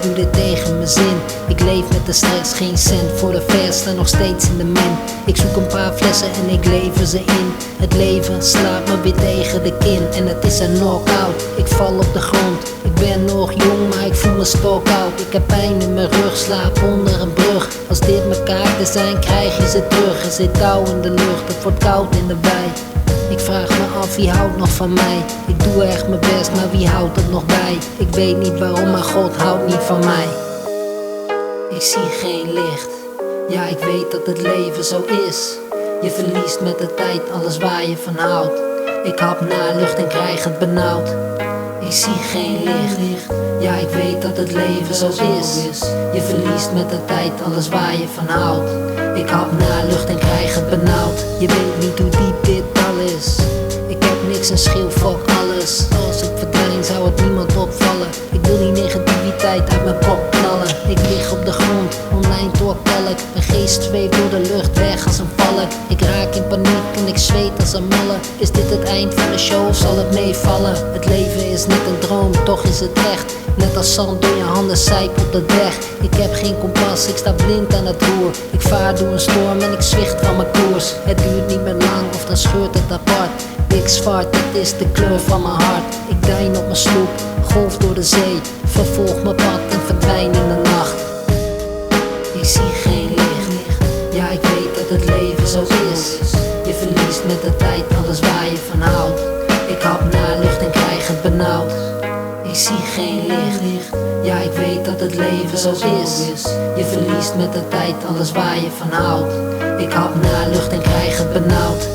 doe dit tegen mijn zin. Ik leef met de stress, geen cent voor de verste, nog steeds in de min. Ik zoek een paar flessen en ik lever ze in. Het leven slaat me weer tegen de kin en het is een knock-out. Ik val op de grond, ik ben nog jong maar ik voel me stokoud. Ik heb pijn in mijn rug, slaap onder een brug. Als dit mijn kaarten zijn, krijg je ze terug. Er zit kou in de lucht, het wordt koud in de wei. Ik vraag me af wie houdt nog van mij. Ik doe echt mijn best, maar wie houdt het nog bij? Ik weet niet waarom, maar God houdt niet van mij. Ik zie geen licht. Ja, ik weet dat het leven zo is. Je verliest met de tijd alles waar je van houdt. Ik hap naar lucht en krijg het benauwd. Ik zie geen licht. Ja, ik weet dat het leven zo is. Je verliest met de tijd alles waar je van houdt. Ik hap naar lucht en krijg het benauwd. Je weet niet hoe diep dit al is. Ik heb niks en schreeuw fuck alles. Als ik verdwijn zou het niemand opvallen. Ik wil die negativiteit uit mijn kop knallen. Ik lig op de grond, online doorkalk. Mijn geest zweeft door de lucht weg als een valk. Ik raak in paniek en ik zweet als een malle. Is dit het eind van de show of zal het meevallen? Het leven is net een droom, toch is het echt. Net als zand door je handen sijp op de weg. Ik heb geen kompas, ik sta blind aan het roer. Ik vaar door een storm en ik zwicht van mijn koers. Het duurt niet meer lang of dan scheurt het apart. Big zwart, dat is de kleur van mijn hart. Ik dein op mijn sloep, golf door de zee. Vervolg mijn pad en verdwijn in de nacht. Ik zie geen licht. Ja, ik weet dat het leven zo is. Je verliest met de tijd alles waar je van houdt. Ik hap naar lucht en krijg het benauwd. Ik zie geen licht. Ja, ik weet dat het leven zo is. Je verliest met de tijd alles waar je van houdt. Ik hap naar lucht en krijg het benauwd.